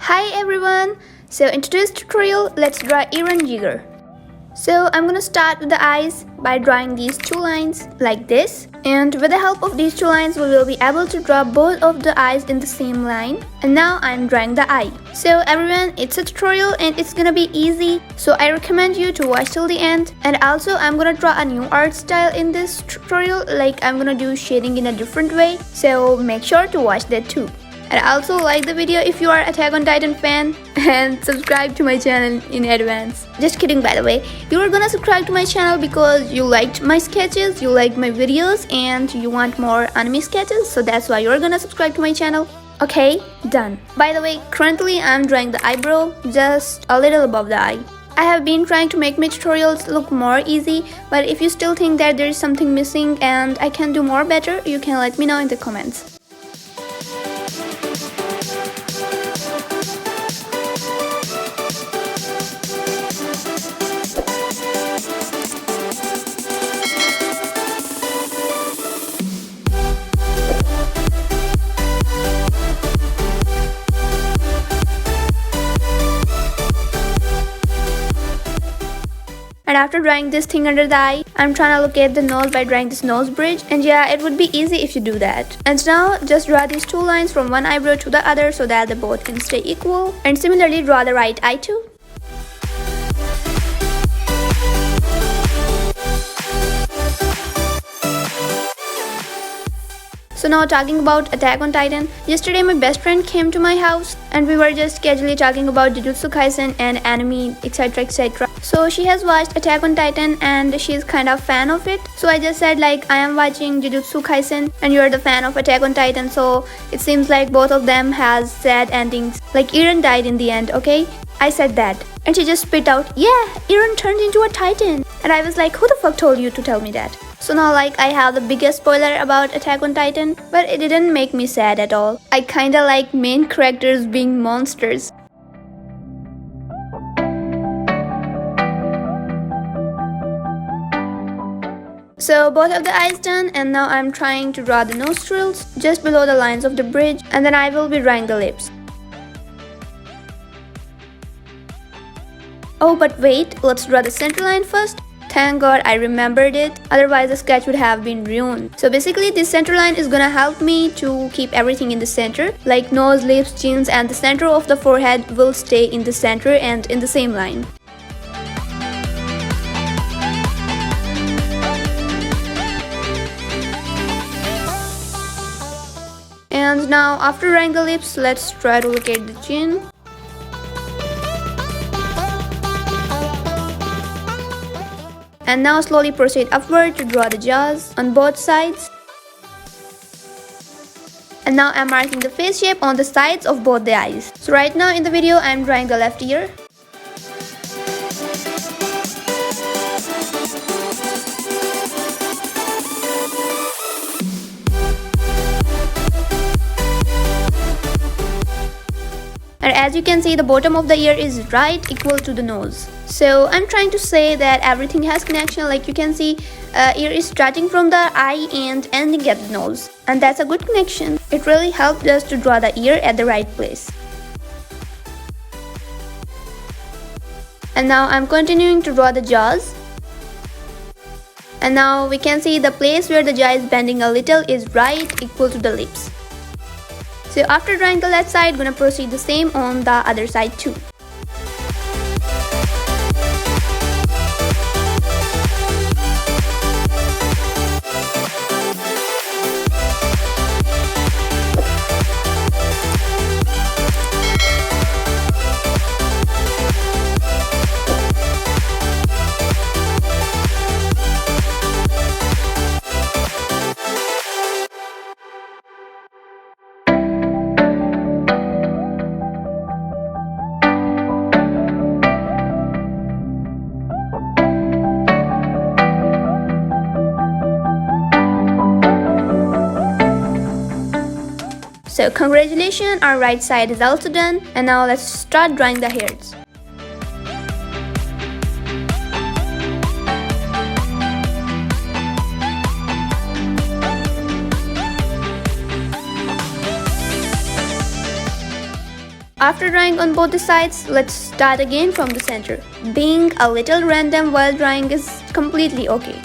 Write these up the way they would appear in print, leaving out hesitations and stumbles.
Hi everyone! So in today's tutorial, let's draw Eren Yeager. So I'm gonna start with the eyes by drawing these two lines like this. And with the help of these two lines, we will be able to draw both of the eyes in the same line. And now I'm drawing the eye. So everyone, it's a tutorial and it's gonna be easy. So I recommend you to watch till the end. And also I'm gonna draw a new art style in this tutorial. Like I'm gonna do shading in a different way. So make sure to watch that too. And also like the video if you are Attack on Titan fan and subscribe to my channel in advance. Just kidding, by the way. You are gonna subscribe to my channel because you liked my sketches, you liked my videos, and you want more anime sketches, so that's why you're gonna subscribe to my channel. Okay, done. By the way, currently I'm drawing the eyebrow just a little above the eye. I have been trying to make my tutorials look more easy, but if you still think that there is something missing and I can do more better, you can let me know in the comments. And after drawing this thing under the eye, I'm trying to locate the nose by drawing this nose bridge. And yeah, it would be easy if you do that. And now just draw these two lines from one eyebrow to the other so that they both can stay equal. And similarly draw the right eye too. So now talking about Attack on Titan, yesterday my best friend came to my house and we were just casually talking about Jujutsu Kaisen and anime, etc, etc. So she has watched Attack on Titan and she's kind of fan of it. So I just said like, I am watching Jujutsu Kaisen and you're the fan of Attack on Titan, so it seems like both of them has sad endings. Like Eren died in the end, okay? I said that. And she just spit out, yeah, Eren turned into a Titan. And I was like, who the fuck told you to tell me that? So now like I have the biggest spoiler about Attack on Titan, but it didn't make me sad at all. I kinda like main characters being monsters. So both of the eyes done, and now I'm trying to draw the nostrils just below the lines of the bridge, and then I will be drawing the lips. Oh, but wait, let's draw the center line first. Thank God I remembered it, otherwise the sketch would have been ruined. So basically this center line is gonna help me to keep everything in the center. Like nose, lips, chins, and the center of the forehead will stay in the center and in the same line. And now after drawing the lips, let's try to locate the chin. And now slowly proceed upward to draw the jaws on both sides. And now I'm marking the face shape on the sides of both the eyes. So right now in the video I'm drawing the left ear. And as you can see, the bottom of the ear is right equal to the nose. So I'm trying to say that everything has connection. Like you can see, ear is starting from the eye and ending at the nose. And that's a good connection. It really helped us to draw the ear at the right place. And now I'm continuing to draw the jaws. And now we can see the place where the jaw is bending a little is right equal to the lips. So after drawing the left side, gonna proceed the same on the other side too. So congratulations, our right side is also done, and now let's start drawing the hairs. After drawing on both the sides, let's start again from the center. Being a little random while drawing is completely okay.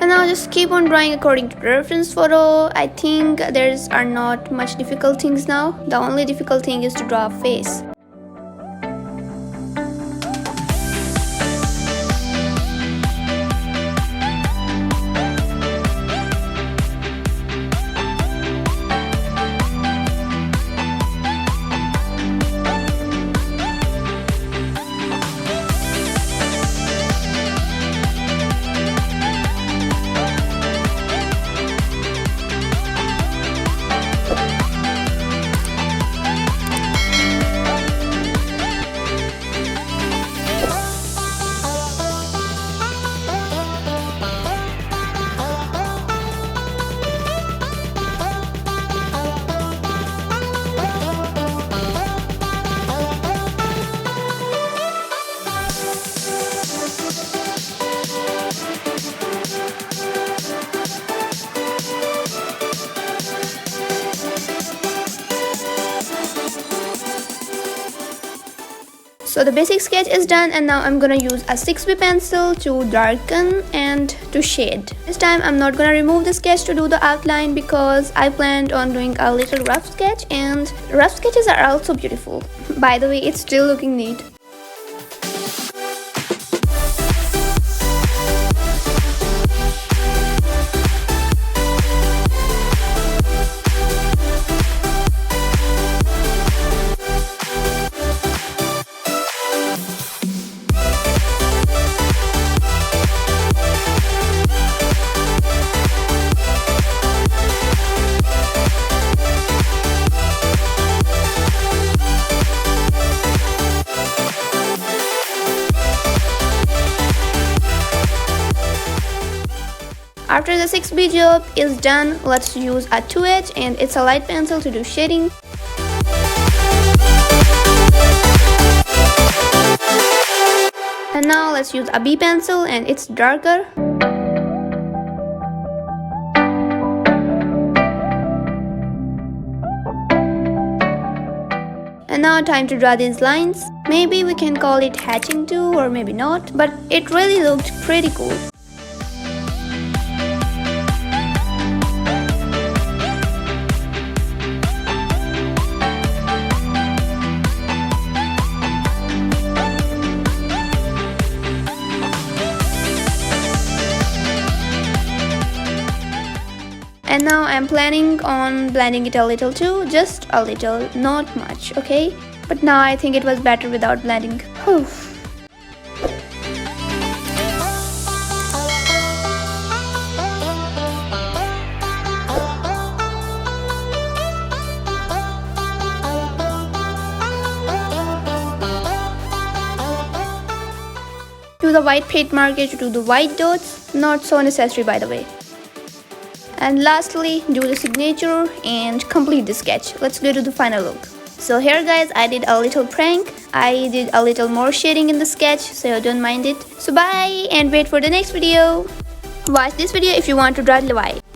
And now just keep on drawing according to the reference photo. I think there are not much difficult things now. The only difficult thing is to draw a face. So the basic sketch is done, and now I'm gonna use a 6B pencil to darken and to shade. This time I'm not gonna remove the sketch to do the outline because I planned on doing a little rough sketch, and rough sketches are also beautiful. By the way, it's still looking neat. After the 6B job is done, let's use a 2H, and it's a light pencil to do shading. And now let's use a B pencil, and it's darker. And now time to draw these lines. Maybe we can call it hatching too, or maybe not, but it really looked pretty cool. And now I'm planning on blending it a little too, just a little, not much, okay? But now I think it was better without blending. Whew. To Use a white paint marker to do the white dots, not so necessary by the way. And lastly, do the signature and complete the sketch. Let's go to the final look. So here guys, I did a little prank. I did a little more shading in the sketch, so don't mind it. So bye and wait for the next video. Watch this video if you want to draw the white.